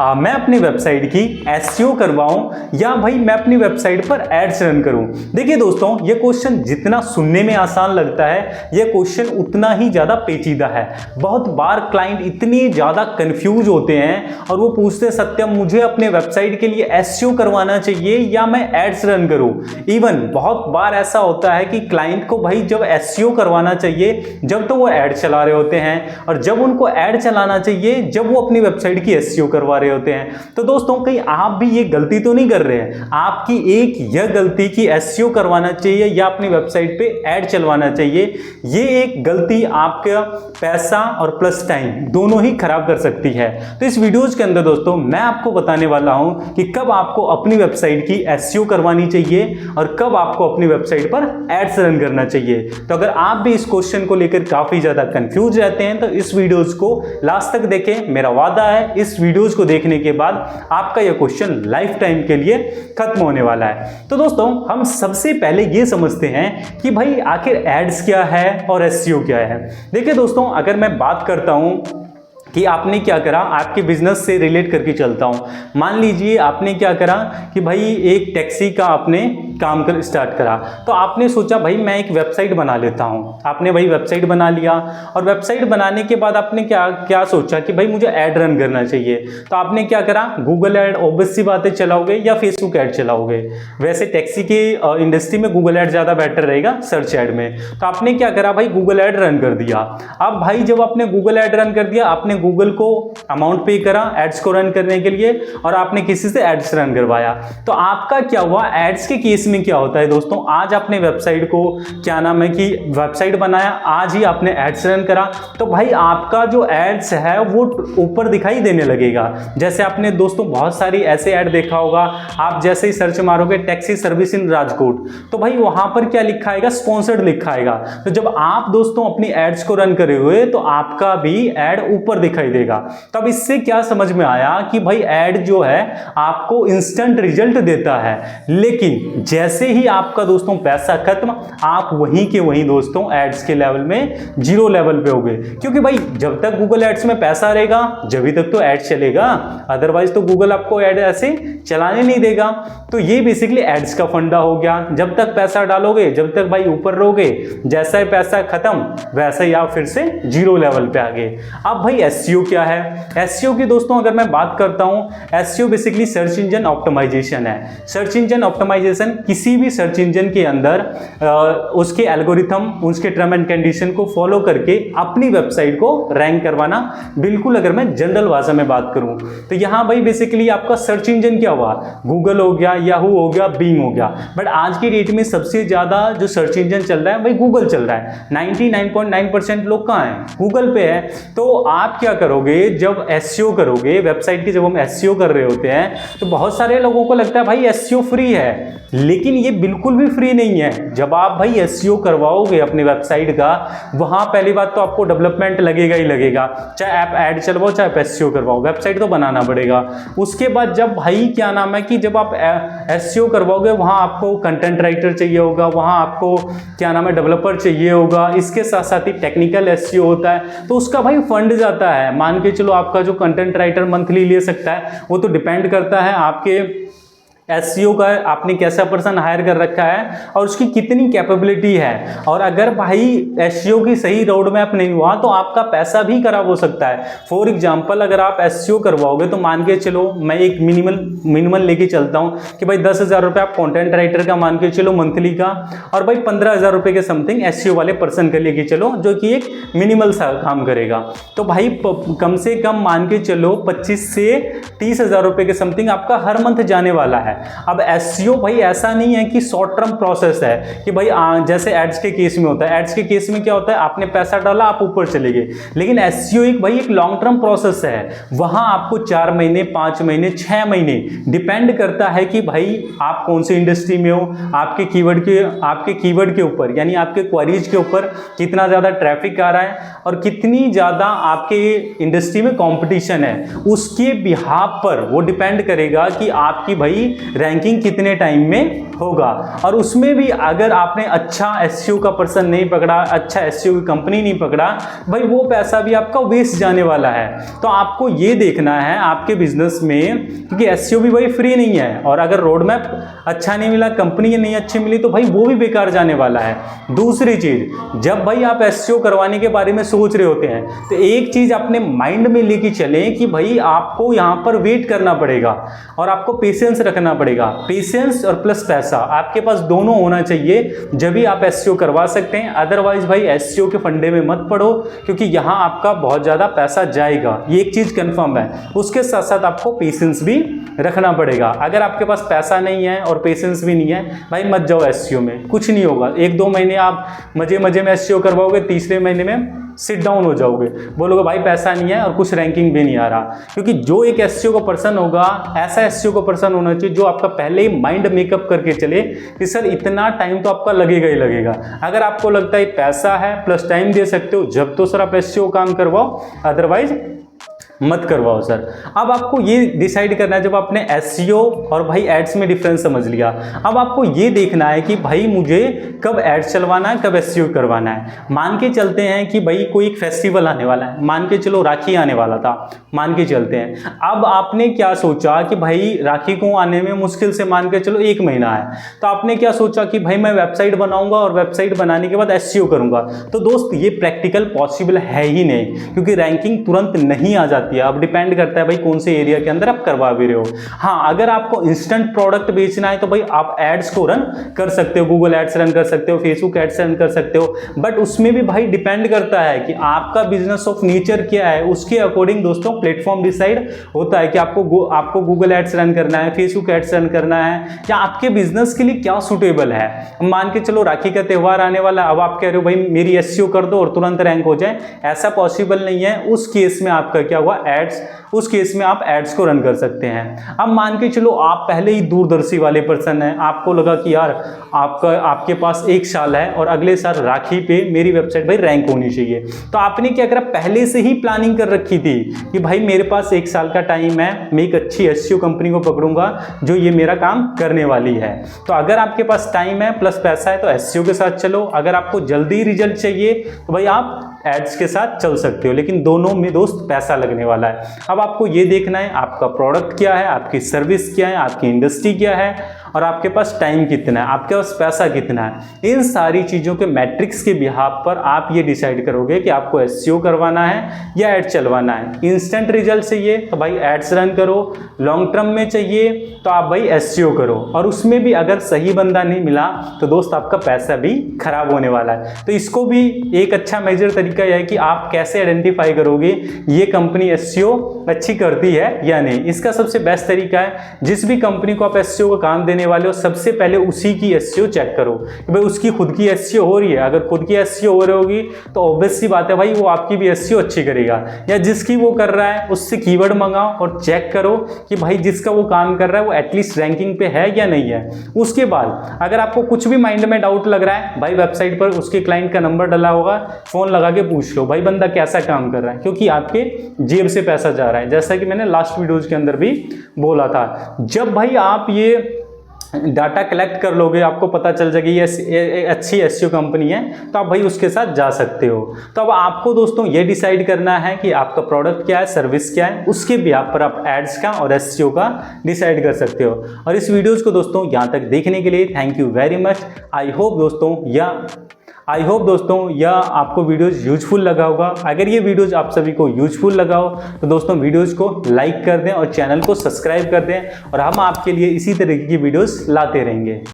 मैं अपनी वेबसाइट की एसईओ करवाऊं या भाई मैं अपनी वेबसाइट पर एड्स रन करूं। देखिए दोस्तों, ये क्वेश्चन जितना सुनने में आसान लगता है, ये क्वेश्चन उतना ही ज़्यादा पेचीदा है। बहुत बार क्लाइंट इतनी ज़्यादा कंफ्यूज होते हैं और वो पूछते सत्यम मुझे अपने वेबसाइट के लिए एसईओ करवाना चाहिए या मैं एड्स रन करूं। इवन बहुत बार ऐसा होता है कि क्लाइंट को भाई जब एसईओ करवाना चाहिए जब तो वो ऐड चला रहे होते हैं, और जब उनको ऐड चलाना चाहिए जब वो अपनी वेबसाइट की एसईओ करवा रहे होते हैं। तो दोस्तों, कहीं आप भी ये गलती तो नहीं कर रहे हैं? आपकी एक यह गलती कि एसईओ करवाना चाहिए या अपनी वेबसाइट पे ऐड चलवाना चाहिए, ये एक गलती आपका पैसा और प्लस टाइम दोनों ही खराब कर सकती है। तो इस वीडियोज के अंदर दोस्तों मैं आपको बताने वाला हूं कि कब आपको अपनी वेबसाइट की एसईओ करवानी चाहिए और कब आपको अपनी वेबसाइट पर एड्स रन करना चाहिए। तो अगर आप भी इस क्वेश्चन को लेकर काफी ज्यादा कंफ्यूज रहते हैं तो इस वीडियोज को लास्ट तक देखें। मेरा वादा है इस वीडियोज को देखने के बाद आपका यह क्वेश्चन लाइफ टाइम के लिए खत्म होने वाला है। तो दोस्तों, हम सबसे पहले यह समझते हैं कि भाई आखिर एड्स क्या है और एसईओ क्या है। देखिए दोस्तों, अगर मैं बात करता हूं कि आपने क्या करा, आपके बिजनेस से रिलेट करके चलता हूं। मान लीजिए आपने क्या करा कि भाई एक टैक्सी का आपने काम कर स्टार्ट करा, तो आपने सोचा भाई मैं एक वेबसाइट बना लेता हूं। आपने भाई वेबसाइट बना लिया और वेबसाइट बनाने के बाद आपने क्या क्या सोचा कि भाई मुझे ऐड रन करना चाहिए। तो आपने क्या करा, गूगल ऐड ऑब्वियस सी बातें चलाओगे या फेसबुक ऐड चलाओगे। वैसे टैक्सी की इंडस्ट्री में गूगल ऐड ज़्यादा बेटर रहेगा सर्च ऐड में। तो आपने क्या करा भाई, गूगल ऐड रन कर दिया। अब भाई जब आपने गूगल ऐड रन कर दिया, आपने गूगल को अमाउंट पे करा एड्स को रन करने के लिए और आपने किसी से एड्स रन करवाया। तो आपका क्या हुआ, एड्स के केस में क्या होता है दोस्तों, आज आपने वेबसाइट को क्या नाम है कि वेबसाइट बनाया, आज ही आपने एड्स रन करा, तो भाई आपका जो एड्स है वो ऊपर दिखाई देने लगेगा। जैसे आपने दोस्तों बहुत सारी ऐसे ऐड देखा होगा, आप जैसे ही सर्च मारोगे टैक्सी सर्विस इन राजकोट, तो भाई वहां पर क्या लिखा आएगा, स्पॉन्सर्ड लिखा आएगा। तो जब आप दोस्तों अपनी एड्स को रन करे हुए तो आपका भी एड ऊपर दिखाई देगा। तब इससे क्या समझ में आया कि भाई ऐड जो है आपको इंस्टेंट रिजल्ट देता है, लेकिन जैसे ही आपका दोस्तों पैसा खत्म, आप वहीं के वहीं दोस्तों एड्स के लेवल में जीरो लेवल पे होगे। क्योंकि भाई जब तक गूगल एड्स में पैसा रहेगा जब तक तो ऐड चलेगा, अदरवाइज तो गूगल आपको ऐड ऐसे चलाने नहीं देगा। तो ये बेसिकली एड्स का फंडा हो गया। जब तक पैसा डालोगे जब तक भाई ऊपर रहोगे, जैसा ही पैसा खत्म वैसा ही आप फिर से जीरो लेवल पे आ गए। अब भाई एसईओ क्या है? एसईओ की दोस्तों अगर मैं बात करता हूं, SEO basically search engine optimization है। सर्च इंजन ऑप्टिमाइजेशन किसी भी सर्च इंजन के अंदर उसके एल्गोरिथम, उसके टर्म एंड कंडीशन को फॉलो करके अपनी वेबसाइट को रैंक करवाना। बिल्कुल अगर मैं जनरल भाषा में बात करूं तो यहां भाई बेसिकली आपका सर्च इंजन क्या हुआ, गूगल हो गया, याहू हो गया, बिंग हो गया। बट आज की डेट में सबसे ज्यादा जो सर्च इंजन चल रहा है भाई गूगल चल रहा है। 99.9% लोग कहां हैं, गूगल पे है। तो आप क्या करोगे, जब एसईओ करोगे वेबसाइट की, जब हम एसईओ कर रहे होते हैं तो बहुत सारे लोगों को लगता है भाई एसईओ फ्री है, लेकिन ये बिल्कुल भी फ्री नहीं है। जब आप भाई एसईओ करवाओगे अपनी वेबसाइट का, वहां पहली बात तो आपको डेवलपमेंट लगेगा ही लगेगा, चाहे आप ऐड चलवाओ चाहे आप एसईओ करवाओ, वेबसाइट तो बनाना पड़ेगा। उसके बाद जब भाई क्या नाम है कि जब आप एसईओ करवाओगे वहां आपको कंटेंट राइटर चाहिए होगा, वहां आपको क्या नाम है डेवलपर चाहिए होगा, इसके साथ साथ ही टेक्निकल एसईओ होता है, तो उसका भाई फंड जाता है। मान के चलो आपका जो कंटेंट राइटर मंथली ले सकता है, वो तो डिपेंड करता है आपके एसईओ का, आपने कैसा पर्सन हायर कर रखा है और उसकी कितनी कैपेबिलिटी है। और अगर भाई एसईओ की सही रोड मैप नहीं हुआ तो आपका पैसा भी खराब हो सकता है। फॉर एग्जांपल अगर आप एसईओ करवाओगे तो मान के चलो मैं एक मिनिमल लेके चलता हूं कि भाई 10,000 रुपये आप कंटेंट राइटर का मान के चलो मंथली का, और भाई 15,000 रुपये के समथिंग एसईओ वाले पर्सन के लेके चलो जो कि एक मिनिमल सा काम करेगा। तो भाई कम से कम मान के चलो 25 से 30,000 रुपये के समथिंग आपका हर मंथ जाने वाला है। अब एसईओ भाई ऐसा नहीं है कि शॉर्ट टर्म प्रोसेस है कि भाई जैसे एड्स के केस में होता है। एड्स के केस में क्या होता है, आपने पैसा डाला आप ऊपर चले गए, लेकिन एसईओ एक भाई एक लॉन्ग टर्म प्रोसेस है। वहां आपको 4 महीने 5 महीने 6 महीने डिपेंड करता है कि भाई आप कौन सी इंडस्ट्री में हो, आपके कीवर्ड के ऊपर यानी आपके क्वेरीज के ऊपर कितना ज्यादा ट्रैफिक आ रहा है और कितनी ज्यादा आपके इंडस्ट्री में कंपटीशन है, उसके बिहाफ पर वो डिपेंड करेगा कि आपकी भाई रैंकिंग कितने टाइम में होगा। और उसमें भी अगर आपने अच्छा एसईओ का पर्सन नहीं पकड़ा, अच्छा एसईओ की कंपनी नहीं पकड़ा, भाई वो पैसा भी आपका वेस्ट जाने वाला है। तो आपको ये देखना है आपके बिजनेस में, क्योंकि एसईओ भी भाई फ्री नहीं है, और अगर रोड मैप अच्छा नहीं मिला, कंपनी नहीं अच्छी मिली, तो भाई वो भी बेकार जाने वाला है। दूसरी चीज, जब भाई आप एसईओ करवाने के बारे में सोच रहे होते हैं तो एक चीज अपने माइंड में लेके चलें कि भाई आपको यहाँ पर वेट करना पड़ेगा और आपको पेशेंस रखना पड़ेगा। पेशेंस और प्लस पैसा आपके पास दोनों होना चाहिए, जब भी आप एसईओ करवा सकते हैं। अदरवाइज भाई एसईओ के फंडे में मत पड़ो, क्योंकि यहाँ आपका बहुत ज्यादा पैसा जाएगा, ये एक चीज कंफर्म है। उसके साथ साथ आपको पेशेंस भी रखना पड़ेगा। अगर आपके पास पैसा नहीं है और पेशेंस भी नहीं है, भाई मत जाओ एसईओ में, कुछ नहीं होगा। 1-2 महीने आप मजे में एसईओ करवाओगे, तीसरे महीने में सिट डाउन हो जाओगे, बोलोगे भाई पैसा नहीं है और कुछ रैंकिंग भी नहीं आ रहा। क्योंकि जो एक एसईओ का पर्सन होगा, ऐसा एसईओ का पर्सन होना चाहिए जो आपका पहले ही माइंड मेकअप करके चले कि सर इतना टाइम तो आपका लगेगा ही लगेगा। अगर आपको लगता है पैसा है प्लस टाइम दे सकते हो, जब तो सर आप एसईओ काम करवाओ, अदरवाइज मत करवाओ सर। अब आपको ये डिसाइड करना है, जब आपने एसईओ और भाई एड्स में डिफरेंस समझ लिया, अब आपको ये देखना है कि भाई मुझे कब एड्स चलवाना है, कब एसईओ करवाना है। मान के चलते हैं कि भाई कोई एक फेस्टिवल आने वाला है, मान के चलो राखी आने वाला था, मान के चलते हैं। अब आपने क्या सोचा कि भाई राखी को आने में मुश्किल से मान के चलो 1 महीना है, तो आपने क्या सोचा कि भाई मैं वेबसाइट बनाऊंगा और वेबसाइट बनाने के बाद एसईओ करूंगा। तो दोस्त ये प्रैक्टिकल पॉसिबल है ही नहीं, क्योंकि रैंकिंग तुरंत नहीं आ जाती। अब डिपेंड करता है भाई कौन से एरिया के अंदर आप करवा भी रहे हो। हाँ, अगर आपको इंस्टेंट प्रोडक्ट बेचना है तो भाई आप एड्स को रन कर सकते हो, गूगल एड्स रन कर सकते हो, फेसबुक एड्स रन कर सकते हो, बट उसमें भी भाई डिपेंड करता है कि आपका बिजनेस ऑफ नेचर क्या है। उसके अकॉर्डिंग दोस्तों प्लेटफॉर्म डिसाइड होता है कि आपको गूगल एड्स रन करना है, फेसबुक एड्स रन करना है, या आपके बिजनेस के लिए क्या सुटेबल है। मान के चलो राखी का त्यौहार आने वाला, अब आप कह रहे हो भाई मेरी एसईओ कर दो और तुरंत रैंक हो जाए, ऐसा पॉसिबल नहीं है। उस केस में आपका क्या हुआ, एड्स, उस केस में आप एड्स को रन कर सकते हैं। अब मान के चलो आप पहले ही दूरदर्शी वाले पर्सन हैं, आपको लगा कि यार आपके पास 1 साल है और अगले साल राखी पे मेरी वेबसाइट भाई रैंक होनी चाहिए, तो आपने क्या करा, पहले से ही प्लानिंग कर रखी थी कि भाई मेरे पास 1 साल का टाइम है, मैं एक अच्छी एसईओ कंपनी को पकड़ूंगा जो ये मेरा काम करने वाली है। तो अगर आपके पास टाइम है प्लस पैसा है तो एसईओ के साथ चलो। अगर आपको जल्दी रिजल्ट चाहिए तो भाई आप एड्स के साथ चल सकते हो, लेकिन दोनों में दोस्त पैसा लगने वाला है। अब आपको ये देखना है आपका प्रोडक्ट क्या है, आपकी सर्विस क्या है, आपकी इंडस्ट्री क्या है, और आपके पास टाइम कितना है, आपके पास पैसा कितना है। इन सारी चीज़ों के मैट्रिक्स के बिहाफ पर आप ये डिसाइड करोगे कि आपको एसईओ करवाना है या एड चलवाना है। इंस्टेंट रिजल्ट चाहिए तो भाई एड्स रन करो, लॉन्ग टर्म में चाहिए तो आप भाई एसईओ करो, और उसमें भी अगर सही बंदा नहीं मिला तो दोस्त आपका पैसा भी खराब होने वाला है। तो इसको भी एक अच्छा मेजर तरीका यह है कि आप कैसे आइडेंटिफाई करोगे ये कंपनी एसईओ अच्छी करती है या नहीं। इसका सबसे बेस्ट तरीका है, जिस भी कंपनी को आप एसईओ का काम देने वाले हो, सबसे पहले उसी की एसईओ चेक करो कि भाई उसकी खुद की एसईओ हो रही है। अगर खुद की एसईओ हो रही होगी तो ऑब्वियस सी बात है भाई वो आपकी भी एसईओ अच्छी करेगा, या जिसकी वो कर रहा है उससे कीवर्ड मंगाओ और चेक करो कि भाई जिसका वो काम कर रहा है वो एटलीस्ट रैंकिंग पे है या नहीं है। उसके बाद अगर आपको कुछ भी माइंड में डाउट लग रहा है, भाई वेबसाइट पर उसके क्लाइंट का नंबर डला होगा, फोन लगा के पूछ लो भाई बंदा कैसा काम कर रहा है, क्योंकि आपके जेब से पैसा जा रहा है। जैसा कि मैंने लास्ट वीडियोज के अंदर भी बोला था, जब भाई आप ये डाटा कलेक्ट कर लोगे, आपको पता चल जाएगी ये अच्छी एसईओ कंपनी है, तो आप भाई उसके साथ जा सकते हो। तो अब आपको दोस्तों ये डिसाइड करना है कि आपका प्रोडक्ट क्या है, सर्विस क्या है, उसके बिहाफ पर आप एड्स का और एसईओ का डिसाइड कर सकते हो। और इस वीडियोज़ को दोस्तों यहाँ तक देखने के लिए thank you very much. I hope दोस्तों यह आपको वीडियोज़ यूजफुल लगा होगा। अगर ये वीडियोज़ आप सभी को यूजफुल लगा हो तो दोस्तों वीडियोज़ को लाइक कर दें और चैनल को सब्सक्राइब कर दें, और हम आपके लिए इसी तरीके की वीडियोज़ लाते रहेंगे।